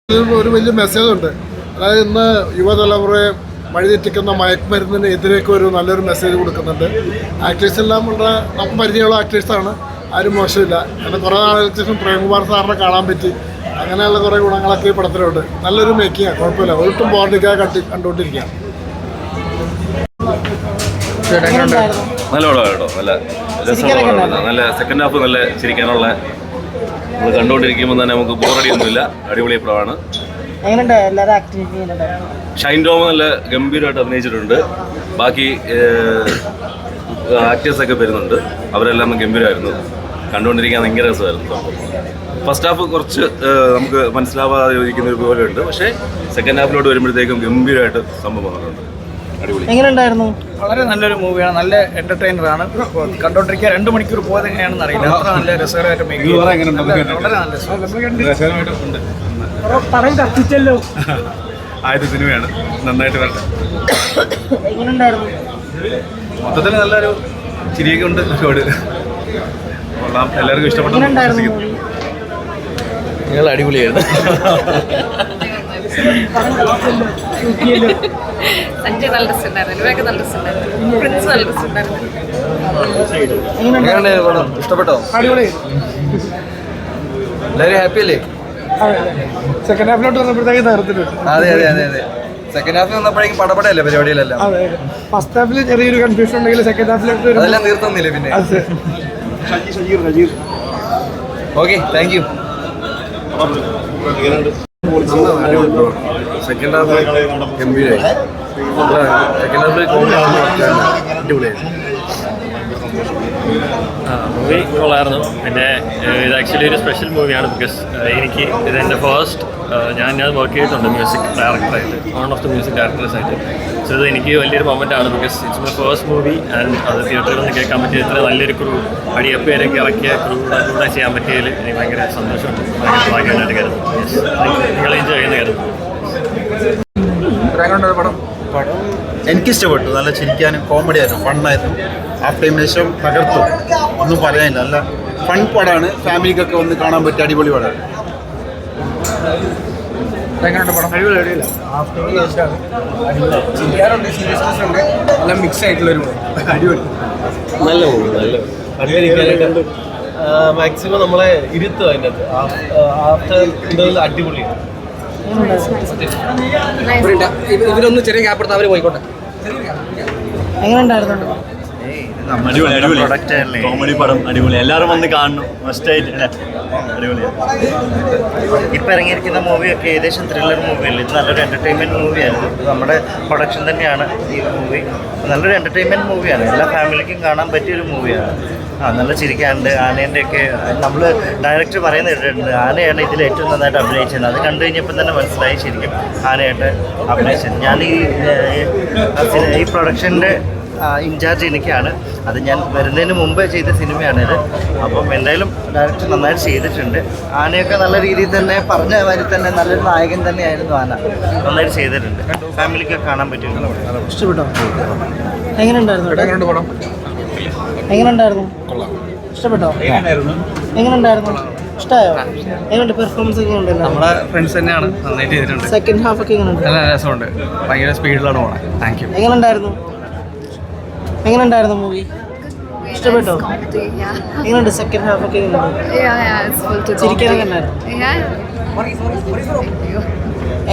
ഒരു വലിയ മെസ്സേജ് ഉണ്ട്. അതായത് ഇന്ന് യുവതലമുറയെ വഴിതെറ്റിക്കുന്ന മയക്കുമരുന്നിന് എതിരേക്ക് ഒരു നല്ലൊരു മെസ്സേജ് കൊടുക്കുന്നുണ്ട്. ആക്ടേഴ്സ് എല്ലാം വളരെ നമുക്ക് പരിചയമുള്ള ആക്ടേഴ്സാണ്, ആരും മോശമില്ല. എന്നാൽ കുറേ നാളുകൾക്ക് ശേഷം പ്രേംകുമാർ സാറിനെ കാണാൻ പറ്റി. അങ്ങനെയുള്ള കുറേ ഗുണങ്ങളൊക്കെ ഈ പടത്തിലുണ്ട്. നല്ലൊരു മേക്കിങ്ങാണ്, കുഴപ്പമില്ല, ഒട്ടും ബോർഡിക്കാതെ കണ്ടുകൊണ്ടിരിക്കുക. നല്ല പടമാണ് കേട്ടോ, നല്ല രസമുള്ള, നല്ല സെക്കൻഡ് ഹാഫ് നല്ല ചിരിക്കാനുള്ള, നമ്മൾ കണ്ടുകൊണ്ടിരിക്കുമ്പോൾ തന്നെ നമുക്ക് ബോറടിയൊന്നുമില്ല. അടിപൊളി പടമാണ്. ഷൈൻ ടോം നല്ല ഗംഭീരമായിട്ട് അഭിനയിച്ചിട്ടുണ്ട്. ബാക്കി ആക്ടേഴ്സൊക്കെ വരുന്നുണ്ട്, അവരെല്ലാം ഗംഭീരമായിരുന്നു. കണ്ടുകൊണ്ടിരിക്കാൻ ഭയങ്കര രസമായിരുന്നു. ഫസ്റ്റ് ഹാഫ് കുറച്ച് നമുക്ക് മനസ്സിലാവാതെ ഇരിക്കുന്ന ഒരു പോലെ ഉണ്ട്, പക്ഷേ സെക്കൻഡ് ഹാഫിലോട്ട് വരുമ്പോഴത്തേക്കും ഗംഭീരമായിട്ട് സംഭവം വന്നിട്ടുണ്ട്. അടിപൊളി. എങ്ങനെയുണ്ടായിരുന്നു? വളരെ നല്ലൊരു മൂവിയാണ്, നല്ല എന്റർടൈനറാണ്. കണ്ടോണ്ടിരിക്കുക 2 മണിക്കൂർ പോയത് എങ്ങനെയാണെന്ന് അറിയില്ല, അത്ര നല്ല രസകരമായിട്ട് മേക്ക് ചെയ്തു. വളരെ നല്ല കത്തിച്ചല്ലോ. ആദ്യത്തെ സിനിമയാണ്, നന്നായിട്ട് വരട്ടെ. എങ്ങനെയുണ്ടായിരുന്നു? മൊത്തത്തിൽ നല്ലൊരു ചിരിയൊക്കെ ഉണ്ട്. കൊള്ളാം, എല്ലാവർക്കും ഇഷ്ടപ്പെട്ടു. നിങ്ങൾ അടിപൊളിയായിരുന്നു. സഞ്ജയ് നല്ല രസമുണ്ടായിരുന്നു, ഇവരൊക്കെ നല്ല രസമുണ്ടായിരുന്നു, പ്രിൻസ് നല്ല രസമുണ്ടായിരുന്നു. ഇഷ്ടപ്പെട്ടോ? അടിപൊളി. എല്ലാവരും ഹാപ്പി അല്ലേ? സെക്കൻഡ് ഹാഫിലോട്ട് വന്നപ്പോഴത്തേക്ക് തകർത്തിട്ടുണ്ട്. അതെ അതെ അതെ അതെ. സെക്കൻഡ് ഹാഫിൽ വന്നപ്പോഴേക്കും പടപടയല്ലേ പരിപാടികളെല്ലാം. അതെ, ഫസ്റ്റ് ഹാഫിൽ ചെറിയൊരു കൺഫ്യൂഷൻ ഉണ്ടെങ്കിൽ സെക്കൻഡ് ഹാഫിലോട്ട് അതെല്ലാം തീർത്തുന്നില്ലേ പിന്നെ? Okay, thank you. Second half ഗംഭീരമായി. സെക്കൻഡ് ഹാഫിൽ അടിപൊളിയായിരുന്നു. മൂവി കൊള്ളായിരുന്നു. പിന്നെ ഇത് ആക്ച്വലി ഒരു സ്പെഷ്യൽ മൂവിയാണ്. ബിക്കോസ് എനിക്ക് ഇതെൻ്റെ ഫസ്റ്റ്, ഞാൻ വർക്ക് ചെയ്തിട്ടുണ്ട് മ്യൂസിക് ഡയറക്ടറായിട്ട്, വൺ ഓഫ് ദ മ്യൂസിക് ഡയറക്ടേഴ്സായിട്ട്. സോ ഇത് എനിക്ക് വലിയൊരു മൊമെൻ്റാണ്. Because it's my first movie and അത് തിയേറ്ററിൽ നിന്ന് കേൾക്കാൻ പറ്റിയ ഇത്ര നല്ലൊരു ക്രൂ, അടിയപ്പേരൊക്കെ ഇറക്കിയ ക്രൂടെ ചെയ്യാൻ പറ്റിയതിൽ എനിക്ക് ഭയങ്കര സന്തോഷമുണ്ട്, ഭയങ്കര ഭാഗ്യമായിട്ട് കരുതുന്നു. നിങ്ങൾ എൻജോയ് ചെയ്യുന്ന കരുതുന്നു. പടം എനിക്കിഷ്ടപ്പെട്ടു. നല്ല ചിരിക്കാനും കോമഡി ആയിരുന്നു, ഫണ്ണായിരുന്നു. ഹാഫ് ടൈമിന് ശേഷം തകർത്തു, ഒന്നും പറയാനില്ല. നല്ല ഫൺ പടമാണ്, ഫാമിലിക്കൊക്കെ വന്ന് കാണാൻ പറ്റിയ അടിപൊളി പടമാണ്. നല്ല മിക്സ് ആയിട്ടുള്ളൊരു അടിപൊളി. നല്ല മൂവി, നല്ല മാക്സിമം നമ്മളെ ഇരുത്തും അതിൻ്റെ അകത്ത്. ആഫ്റ്റർ ഇന്റർവെൽ അടിപൊളിയാണ്. ഇവരൊന്ന് ചെറിയ ഗ്യാപ്പെടുത്ത അവര് പോയിക്കോട്ടെ. എങ്ങനെയുണ്ടായിരുന്നു? അടിപൊളി പ്രൊഡക്റ്റ് അല്ലേ, കോമഡി പടം അടിപൊളി. എല്ലാവരും വന്ന് കാണണം, മസ്റ്റായിട്ട് അല്ലേ, അടിപൊളിയാണ്. ഇപ്പം ഇറങ്ങിയിരിക്കുന്ന മൂവിയൊക്കെ ഏകദേശം ത്രില്ലർ മൂവിയല്ല, ഇത് നല്ലൊരു എൻ്റർടൈൻമെൻറ്റ് മൂവിയാണ്. ഇത് നമ്മുടെ പ്രൊഡക്ഷൻ തന്നെയാണ് ഈ മൂവി. നല്ലൊരു എൻ്റർടൈൻമെൻറ്റ് മൂവിയാണ്, എല്ലാ ഫാമിലിക്കും കാണാൻ പറ്റിയൊരു മൂവിയാണ്. നല്ല ചിരിക്കാനുണ്ട്. ആനേൻ്റെയൊക്കെ നമ്മൾ ഡയറക്ടർ പറയുന്ന കേട്ടിട്ടുണ്ട്, ആനയാണ് ഇതിൽ ഏറ്റവും നന്നായിട്ട് അഭിനയിച്ചത്. അത് കണ്ടു കഴിഞ്ഞപ്പോൾ തന്നെ മനസ്സിലായി ശരിക്കും ആനയായിട്ട് അഭിനയിച്ചത്. ഞാൻ ഈ പ്രൊഡക്ഷൻ്റെ ഇൻചാർജ് എനിക്കാണ്. അത് ഞാൻ വരുന്നതിന് മുമ്പ് ചെയ്ത സിനിമയാണിത്. അപ്പം എന്തായാലും ഡയറക്ടർ നന്നായിട്ട് ചെയ്തിട്ടുണ്ട്. ആനയൊക്കെ നല്ല രീതിയിൽ തന്നെ പറഞ്ഞ മാതിരി തന്നെ നല്ലൊരു നായകൻ തന്നെയായിരുന്നു ആന. നന്നായിട്ട് ചെയ്തിട്ടുണ്ട്, ഫാമിലിക്കൊക്കെ കാണാൻ പറ്റും. ഇഷ്ടപ്പെട്ടോ? എങ്ങനെയുണ്ടായിരുന്നു? എങ്ങനെയുണ്ടായിരുന്നു? ഇഷ്ടപ്പെട്ടോ? എങ്ങനെയുണ്ടായിരുന്നു? ഇഷ്ടമായോ? എങ്ങനെയുണ്ട് പെർഫോമൻസ്? ഒക്കെ ഉണ്ടല്ലോ, നമ്മുടെ ഫ്രണ്ട്സ് തന്നെയാണ്, നന്നായിട്ട് ചെയ്തിട്ടുണ്ട്. സെക്കൻഡ് ഹാഫ് ഒക്കെ എങ്ങനെയുണ്ട്? നല്ല രസമുണ്ട്, ഭയങ്കര സ്പീഡിലാണ് പോണത്. Thank you. എങ്ങനെയുണ്ടായിരുന്നു മൂവി? ഇഷ്ടപ്പെട്ടോ? എങ്ങനെയുണ്ട് സെക്കൻഡ് ഹാഫ് ഒക്കെ എങ്ങനെയുണ്ട്? ചിരിക്കാനൊക്കെ ഉണ്ടായിരുന്നു?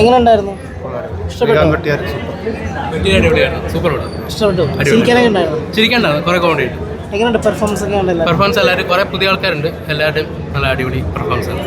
എങ്ങനെയുണ്ടായിരുന്നു? ഇഷ്ടപ്പെട്ടോ? സൂപ്പർ. ഇഷ്ടപ്പെട്ടു? ചിരിക്കാനൊക്കെ ഉണ്ടായിരുന്നു? ചിരിക്കണ്ടായിരുന്നു, കുറെ കോമഡി. എങ്ങനെയുണ്ട് പെർഫോമൻസ് ഒക്കെ ഉണ്ടല്ലോ? പെർഫോമൻസ് എല്ലാവരും കുറെ പുതിയ ആൾക്കാരുണ്ട്, എല്ലാവരുടെയും നല്ല അടിപൊളി പെർഫോമൻസ് ആണ്.